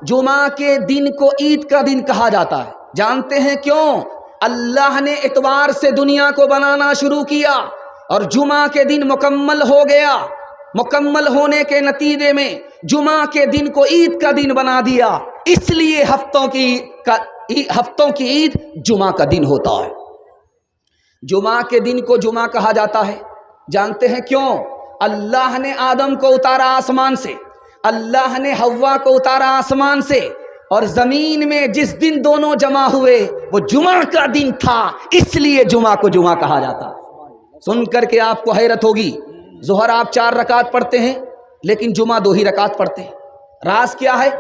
جمعہ کے دن کو عید کا دن کہا جاتا ہے. جانتے ہیں کیوں؟ اللہ نے اتوار سے دنیا کو بنانا شروع کیا اور جمعہ کے دن مکمل ہو گیا. مکمل ہونے کے نتیجے میں جمعہ کے دن کو عید کا دن بنا دیا. اس لیے ہفتوں کی عید جمعہ کا دن ہوتا ہے. جمعہ کے دن کو جمعہ کہا جاتا ہے. جانتے ہیں کیوں؟ اللہ نے آدم کو اتارا آسمان سے، اللہ نے حوا کو اتارا آسمان سے، اور زمین میں جس دن دونوں جمع ہوئے وہ جمعہ کا دن تھا، اس لیے جمعہ کو جمعہ کہا جاتا ہے. سن کر کے آپ کو حیرت ہوگی، ظہر آپ 4 رکعت پڑھتے ہیں لیکن جمعہ 2 ہی رکعت پڑھتے ہیں. راز کیا ہے؟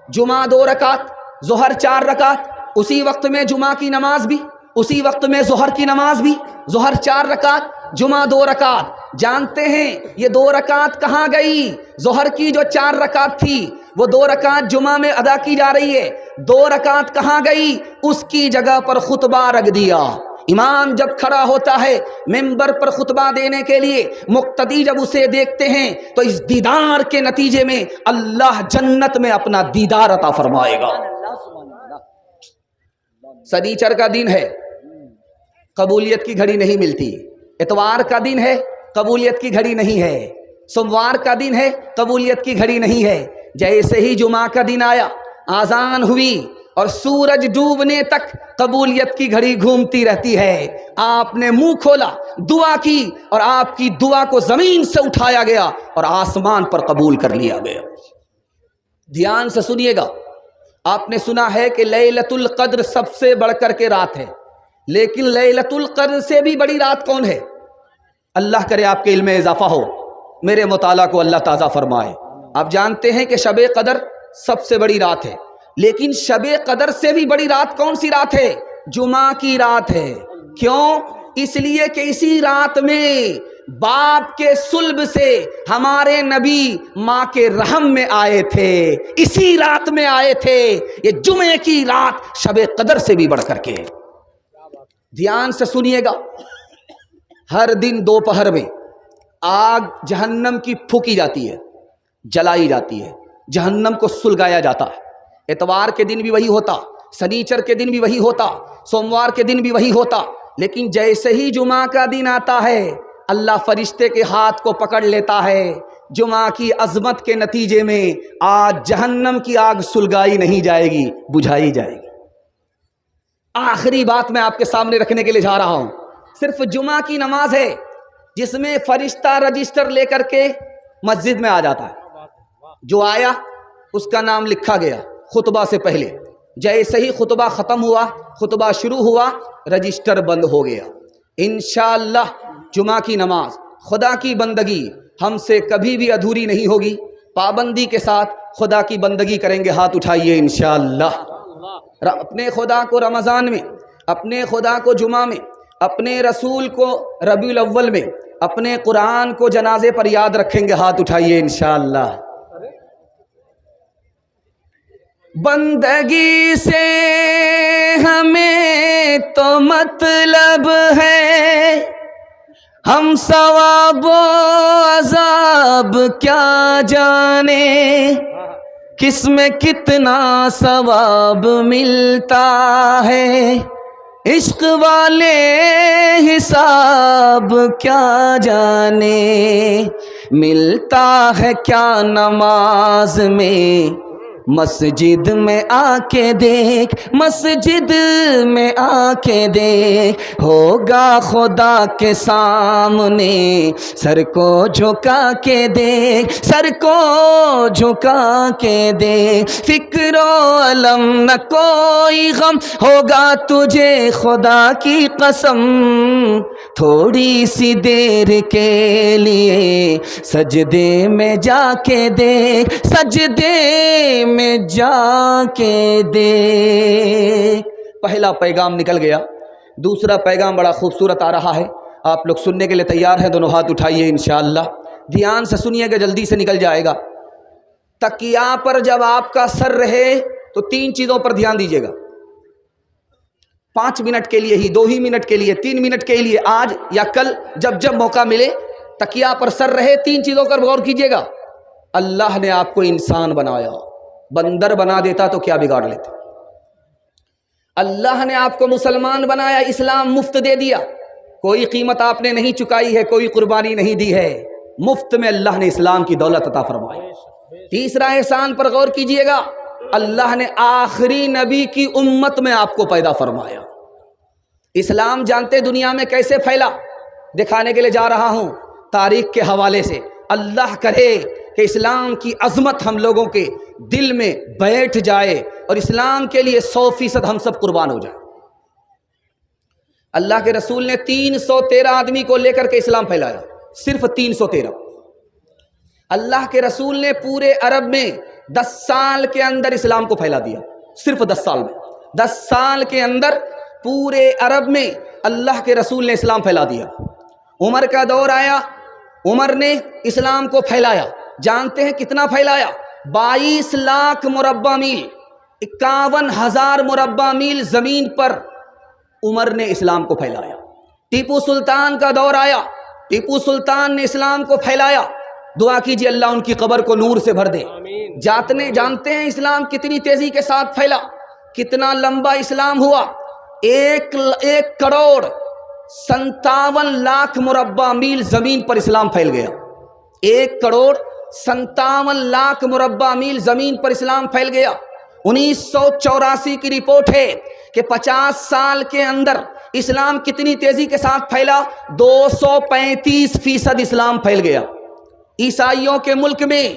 جمعہ 2 رکعت، ظہر 4 رکعت، اسی وقت میں جمعہ کی نماز بھی، اسی وقت میں ظہر کی نماز بھی. ظہر 4 رکعت، جمعہ 2 رکعت. جانتے ہیں یہ 2 رکعت کہاں گئی؟ ظہر کی جو 4 رکعت تھی وہ 2 رکعت جمعہ میں ادا کی جا رہی ہے. 2 رکعت کہاں گئی؟ اس کی جگہ پر خطبہ رکھ دیا. امام جب کھڑا ہوتا ہے ممبر پر خطبہ دینے کے لیے، مقتدی جب اسے دیکھتے ہیں تو اس دیدار کے نتیجے میں اللہ جنت میں اپنا دیدار عطا فرمائے گا. سنیچر کا دن ہے، قبولیت کی گھڑی نہیں ملتی. اتوار کا دن ہے، قبولیت کی گھڑی نہیں ہے. سوموار کا دن ہے، قبولیت کی گھڑی نہیں ہے. جیسے ہی جمعہ کا دن آیا، آذان ہوئی اور سورج ڈوبنے تک قبولیت کی گھڑی گھومتی رہتی ہے. آپ نے منہ کھولا، دعا کی اور آپ کی دعا کو زمین سے اٹھایا گیا اور آسمان پر قبول کر لیا گیا. دھیان سے سنیے گا. آپ نے سنا ہے کہ لیلۃ القدر سب سے بڑھ کر کے رات ہے، لیکن لیلۃ القدر سے بھی بڑی رات کون ہے؟ اللہ کرے آپ کے علم میں اضافہ ہو، میرے مطالعہ کو اللہ تازہ فرمائے. آپ جانتے ہیں کہ شب قدر سب سے بڑی رات ہے، لیکن شب قدر سے بھی بڑی رات کون سی رات ہے؟ جمعہ کی رات ہے. کیوں؟ اس لیے کہ اسی رات میں باپ کے صلب سے ہمارے نبی ماں کے رحم میں آئے تھے، اسی رات میں آئے تھے. یہ جمعے کی رات شب قدر سے بھی بڑھ کر کے. دھیان سے سنیے گا. ہر دن دوپہر میں آگ جہنم کی پھونکی جاتی ہے، جلائی جاتی ہے، جہنم کو سلگایا جاتا ہے. اتوار کے دن بھی وہی ہوتا، سنیچر کے دن بھی وہی ہوتا، سوموار کے دن بھی وہی ہوتا. لیکن جیسے ہی جمعہ کا دن آتا ہے اللہ فرشتے کے ہاتھ کو پکڑ لیتا ہے. جمعہ کی عظمت کے نتیجے میں آج جہنم کی آگ سلگائی نہیں جائے گی، بجھائی جائے گی. آخری بات میں آپ کے سامنے رکھنے کے لیے جا رہا ہوں. صرف جمعہ کی نماز ہے جس میں فرشتہ رجسٹر لے کر کے مسجد میں آ جاتا ہے. جو آیا اس کا نام لکھا گیا خطبہ سے پہلے. جیسے ہی خطبہ ختم ہوا، خطبہ شروع ہوا، رجسٹر بند ہو گیا. انشاءاللہ جمعہ کی نماز، خدا کی بندگی ہم سے کبھی بھی ادھوری نہیں ہوگی. پابندی کے ساتھ خدا کی بندگی کریں گے. ہاتھ اٹھائیے انشاءاللہ. اپنے خدا کو رمضان میں، اپنے خدا کو جمعہ میں، اپنے رسول کو ربیع الاول میں، اپنے قرآن کو جنازے پر یاد رکھیں گے. ہاتھ اٹھائیے انشاءاللہ. بندگی سے ہمیں تو مطلب ہے، ہم ثواب و عذاب کیا جانے، کس میں کتنا ثواب ملتا ہے، عشق والے حساب کیا جانے، ملتا ہے کیا نماز میں، مسجد میں آ کے دیکھ، مسجد میں آ کے دیکھ، ہوگا خدا کے سامنے، سر کو جھکا کے دیکھ، سر کو جھکا کے دیکھ، فکر و علم نہ کوئی غم ہوگا تجھے خدا کی قسم، تھوڑی سی دیر کے لیے سجدے میں جا کے دیکھ، سجدے میں جا کے دیکھ. پہلا پیغام نکل گیا. دوسرا پیغام بڑا خوبصورت آ رہا ہے. آپ لوگ سننے کے لیے تیار ہیں؟ دونوں ہاتھ اٹھائیے انشاءاللہ. دھیان سے سنیے گا، جلدی سے نکل جائے گا. تکیہ پر جب آپ کا سر رہے تو 3 چیزوں پر دھیان دیجیے گا. 5 منٹ کے لیے ہی، 2 ہی منٹ کے لیے، 3 منٹ کے لیے، آج یا کل جب موقع ملے تکیہ پر سر رہے 3 چیزوں پر غور کیجیے گا. اللہ نے آپ کو انسان بنایا، بندر بنا دیتا تو کیا بگاڑ لیتے؟ اللہ نے آپ کو مسلمان بنایا، اسلام مفت دے دیا، کوئی قیمت آپ نے نہیں چکائی ہے، کوئی قربانی نہیں دی ہے، مفت میں اللہ نے اسلام کی دولت عطا فرمائی۔ تیسرا احسان پر غور کیجئے گا، اللہ نے آخری نبی کی امت میں آپ کو پیدا فرمایا۔ اسلام جانتے دنیا میں کیسے پھیلا؟ دکھانے کے لیے جا رہا ہوں تاریخ کے حوالے سے۔ اللہ کرے کہ اسلام کی عظمت ہم لوگوں کے دل میں بیٹھ جائے اور اسلام کے لیے 100% ہم سب قربان ہو جائیں۔ اللہ کے رسول نے 313 آدمی کو لے کر کے اسلام پھیلایا، صرف 313۔ اللہ کے رسول نے پورے عرب میں 10 سال کے اندر اسلام کو پھیلا دیا، صرف 10 سال میں۔ 10 سال کے اندر پورے عرب میں اللہ کے رسول نے اسلام پھیلا دیا۔ عمر کا دور آیا، عمر نے اسلام کو پھیلایا۔ جانتے ہیں کتنا پھیلایا؟ 22 لاکھ مربع میل، 51,000 مربع میل زمین پر عمر نے اسلام کو پھیلایا۔ ٹیپو سلطان کا دور آیا، ٹیپو سلطان نے اسلام کو پھیلایا۔ دعا کیجیے اللہ ان کی قبر کو نور سے بھر دے۔ جانتے ہیں اسلام کتنی تیزی کے ساتھ پھیلا، کتنا لمبا اسلام ہوا؟ 1 کروڑ 57 لاکھ مربع میل زمین پر اسلام پھیل گیا۔ 1 کروڑ 57 لاکھ مربع میل زمین پر اسلام پھیل گیا۔ 1984 کی رپورٹ ہے کہ 50 سال کے اندر اسلام کتنی تیزی کے ساتھ پھیلا؟ 235% اسلام پھیل گیا۔ عیسائیوں کے ملک میں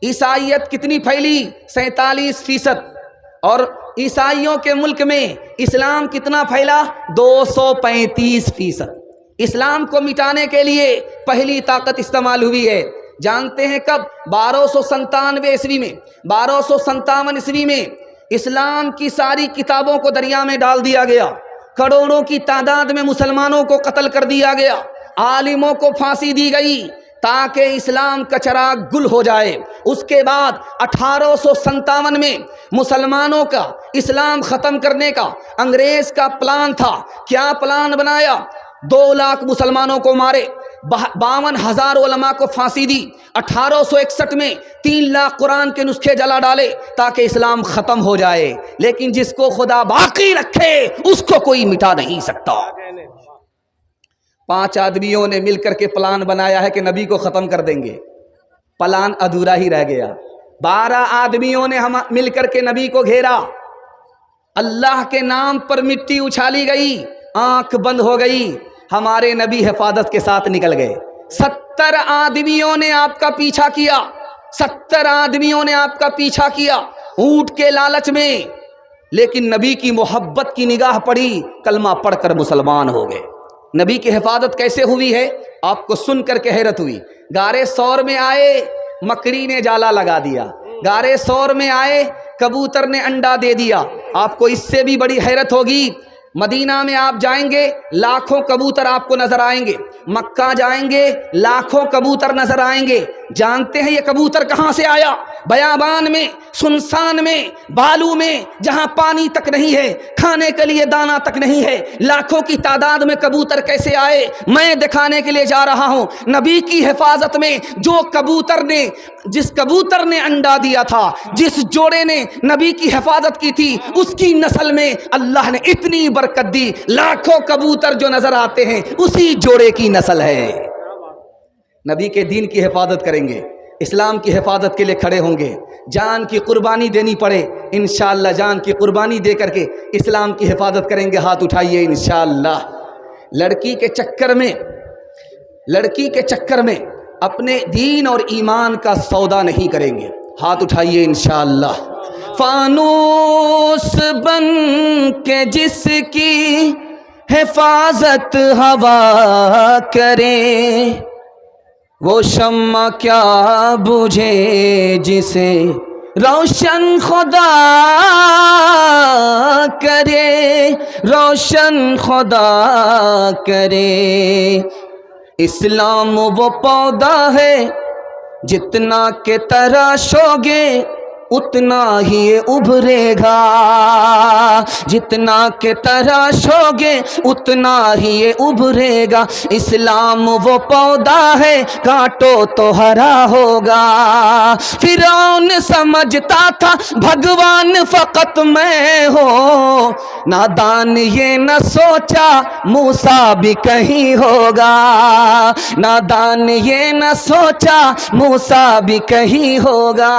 عیسائیت کتنی پھیلی؟ 47%۔ اور عیسائیوں کے ملک میں اسلام کتنا پھیلا؟ 235%۔ اسلام کو مٹانے کے لیے پہلی طاقت استعمال ہوئی ہے، جانتے ہیں کب؟ 1297 عیسوی میں۔ 1257 عیسوی میں اسلام کی ساری کتابوں کو دریا میں ڈال دیا گیا، کروڑوں کی تعداد میں مسلمانوں کو قتل کر دیا گیا، عالموں کو پھانسی دی گئی تاکہ اسلام کا چراغ گل ہو جائے۔ اس کے بعد 1857 میں مسلمانوں کا اسلام ختم کرنے کا انگریز کا پلان تھا۔ کیا پلان بنایا؟ 2 لاکھ مسلمانوں کو مارے، 52,000 علماء کو پھانسی دی۔ 1861 میں 3 لاکھ قرآن کے نسخے جلا ڈالے تاکہ اسلام ختم ہو جائے۔ لیکن جس کو خدا باقی رکھے اس کو کوئی مٹا نہیں سکتا۔ 5 آدمیوں نے مل کر کے پلان بنایا ہے کہ نبی کو ختم کر دیں گے، پلان ادھورا ہی رہ گیا۔ 12 آدمیوں نے مل کر کے نبی کو گھیرا، اللہ کے نام پر مٹی اچھالی گئی، آنکھ بند ہو گئی، ہمارے نبی حفاظت کے ساتھ نکل گئے۔ 70 آدمیوں نے آپ کا پیچھا کیا، 70 آدمیوں نے آپ کا پیچھا کیا اونٹ کے لالچ میں، لیکن نبی کی محبت کی نگاہ پڑی، کلمہ پڑھ کر مسلمان ہو گئے۔ نبی کی حفاظت کیسے ہوئی ہے آپ کو سن کر کے حیرت ہوئی۔ غار ثور میں آئے، مکڑی نے جالا لگا دیا۔ غار ثور میں آئے، کبوتر نے انڈا دے دیا۔ آپ کو اس سے بھی بڑی حیرت ہوگی، مدینہ میں آپ جائیں گے لاکھوں کبوتر آپ کو نظر آئیں گے، مکہ جائیں گے لاکھوں کبوتر نظر آئیں گے۔ جانتے ہیں یہ کبوتر کہاں سے آیا؟ بیابان میں، سنسان میں، بالو میں، جہاں پانی تک نہیں ہے، کھانے کے لیے دانہ تک نہیں ہے، لاکھوں کی تعداد میں کبوتر کیسے آئے؟ میں دکھانے کے لیے جا رہا ہوں نبی کی حفاظت میں جس کبوتر نے انڈا دیا تھا، جس جوڑے نے نبی کی حفاظت کی تھی، اس کی نسل میں اللہ نے اتنی برکت دی، لاکھوں کبوتر جو نظر آتے ہیں اسی جوڑے کی نسل ہے۔ نبی کے دین کی حفاظت کریں گے، اسلام کی حفاظت کے لیے کھڑے ہوں گے، جان کی قربانی دینی پڑے انشاءاللہ جان کی قربانی دے کر کے اسلام کی حفاظت کریں گے۔ ہاتھ اٹھائیے انشاءاللہ۔ لڑکی کے چکر میں اپنے دین اور ایمان کا سودا نہیں کریں گے۔ ہاتھ اٹھائیے انشاءاللہ۔ فانوس بن کے جس کی حفاظت ہوا کرے، وہ شمع کیا بجھے جسے روشن خدا کرے، روشن خدا کرے۔ اسلام وہ پودا ہے جتنا کہ تراشو گے اتنا ہی یہ ابھرے گا، جتنا کہ تراشو گے اتنا ہی یہ ابھرے گا۔ اسلام وہ پودا ہے کاٹو تو ہرا ہوگا۔ فرعون سمجھتا تھا بھگوان فقط میں ہوں، نادان یہ نہ سوچا موسیٰ بھی کہیں ہوگا، نادان یہ نہ سوچا موسیٰ بھی کہیں ہوگا۔